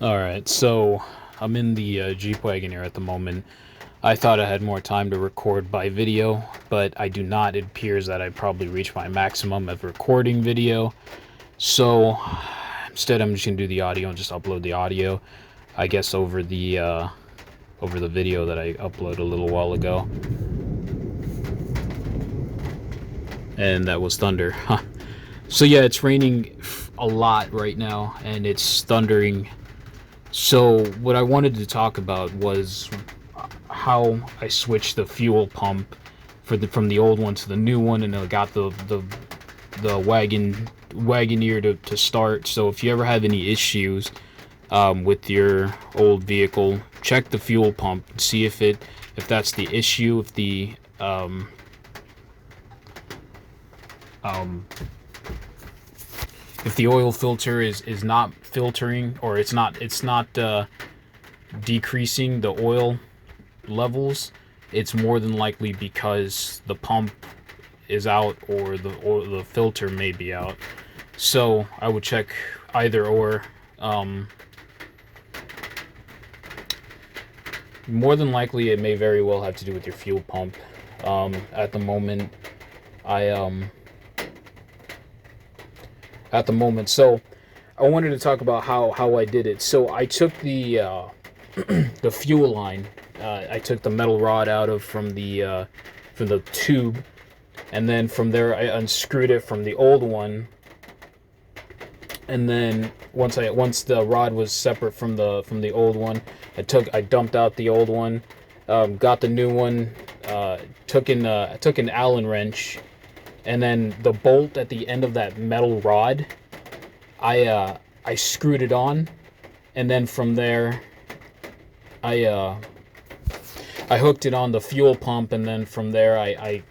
Alright, so I'm in the Jeep Wagoneer at the moment. I thought I had more time to record by video, but I do not. It appears that I probably reached my maximum of recording video. So instead, I'm just gonna do the audio and just upload the audio, I guess, over the video that I uploaded a little while ago. And that was thunder. Huh. So yeah, it's raining a lot right now, and it's thundering. So what I wanted to talk about was how I switched the fuel pump from the old one to the new one, and I got the Wagoneer to start. So if you ever have any issues with your old vehicle, check the fuel pump, see if that's the issue, um, if the oil filter is not filtering, or it's not decreasing the oil levels. It's more than likely because the pump is out, or the filter may be out. So I would check either or. More than likely, it may very well have to do with your fuel pump. At the moment, I at the moment. So I wanted to talk about how I did it. So I took the fuel line. I took the metal rod out of from the tube, and then from there I unscrewed it from the old one. And then once the rod was separate from the old one, I dumped out the old one, got the new one, took an Allen wrench, and then the bolt at the end of that metal rod, I screwed it on, and then from there, I hooked it on the fuel pump, and then from there I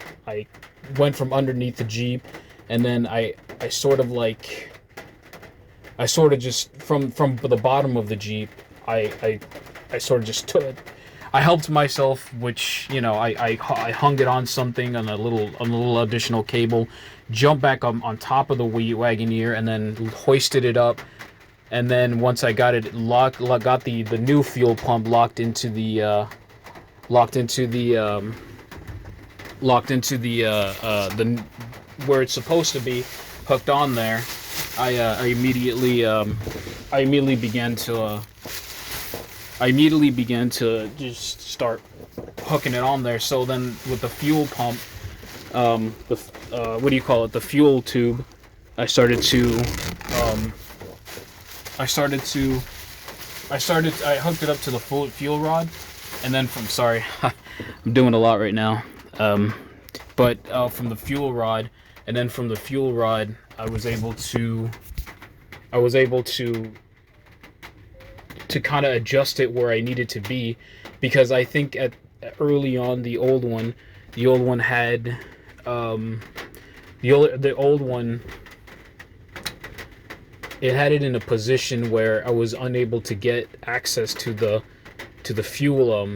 went from underneath the Jeep, and then I sort of like I sort of just from the bottom of the Jeep, I sort of just took it. I helped myself, which, I hung it on something, on a little additional cable, jumped back on top of the Wagoneer, and then hoisted it up. And then once I got it got the new fuel pump the where it's supposed to be, hooked on there. I immediately began to just start hooking it on there. So then with the fuel pump, what do you call it? The fuel tube. I started to um, I started to I hooked it up to the full fuel rod, and then sorry, I'm doing a lot right now. But from the fuel rod, and then from the fuel rod, I was able to kind of adjust it where I needed to be, because I think at early on the old one had the old one, it had it in a position where I was unable to get access to the fuel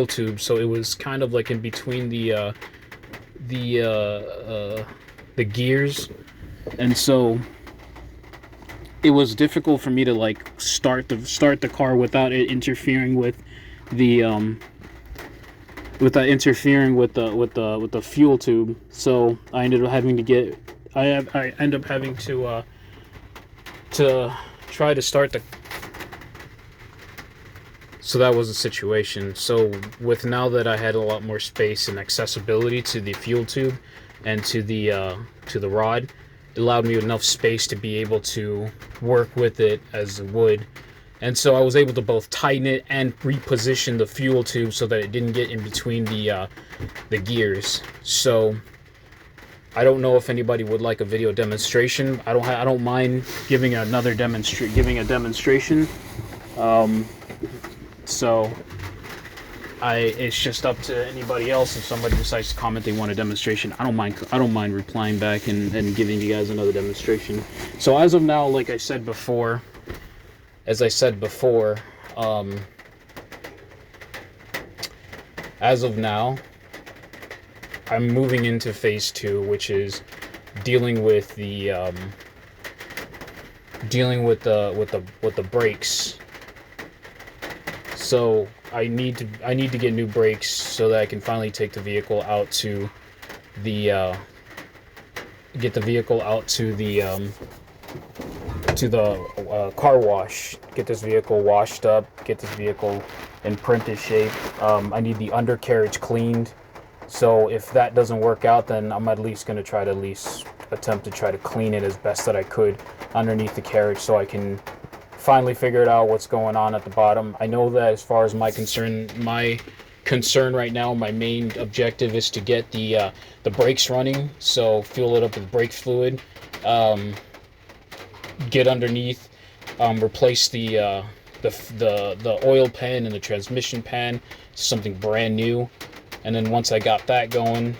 tube. So it was kind of like in between the gears, and so it was difficult for me to like start the car without it interfering with the fuel tube. So I ended up having to try to start the. So that was the situation. So with now that I had a lot more space and accessibility to the fuel tube and to the rod, it allowed me enough space to be able to work with it as wood. And so I was able to both tighten it and reposition the fuel tube so that it didn't get in between the gears. So I don't know if anybody would like a video demonstration. I don't mind giving a demonstration. So it's just up to anybody else. If somebody decides to comment they want a demonstration, I don't mind replying back and giving you guys another demonstration. So as of now, like I said before, as of now, I'm moving into phase 2, which is dealing with dealing with the brakes. So I need to get new brakes so that I can finally take the vehicle out to the car wash. Get this vehicle washed up. Get this vehicle in printed shape. I need the undercarriage cleaned. So if that doesn't work out, then I'm at least going to try to attempt to try to clean it as best that I could underneath the carriage, so I can finally figure out what's going on at the bottom. I know that as far as my concern right now, my main objective is to get the brakes running. So fuel it up with brake fluid, get underneath, replace the oil pan and the transmission pan, something brand new. And then once I got that going,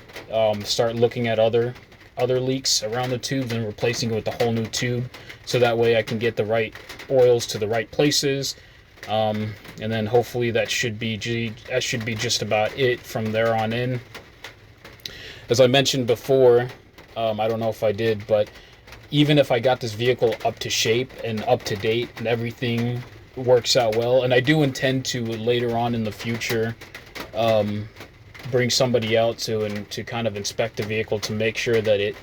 start looking at other leaks around the tube and replacing it with a whole new tube, so that way I can get the right oils to the right places. And then hopefully that should be just about it from there on in. As I mentioned before, I don't know if I did, but even if I got this vehicle up to shape and up to date and everything works out well, and I do intend to later on in the future bring somebody out to kind of inspect the vehicle to make sure that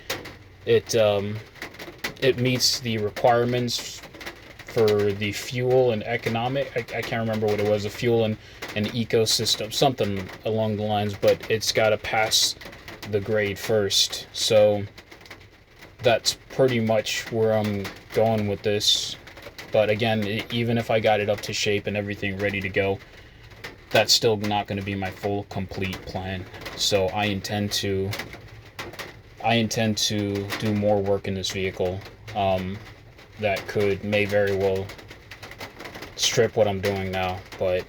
it meets the requirements for the fuel and economic. I can't remember what it was, the fuel and ecosystem, something along the lines, but it's got to pass the grade first. So that's pretty much where I'm going with this. But again, even if I got it up to shape and everything ready to go, that's still not going to be my full complete plan. So I intend to do more work in this vehicle that may very well strip what I'm doing now, but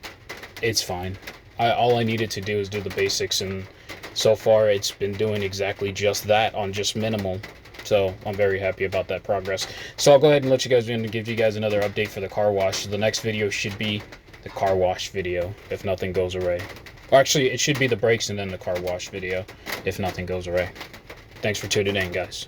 it's fine. All I needed to do is do the basics, and so far it's been doing exactly just that on just minimal. So I'm very happy about that progress. So I'll go ahead and let you guys in and give you guys another update for the car wash. So the next video should be the car wash video, if nothing goes awry. Or actually, it should be the brakes and then the car wash video, if nothing goes awry. Thanks for tuning in, guys.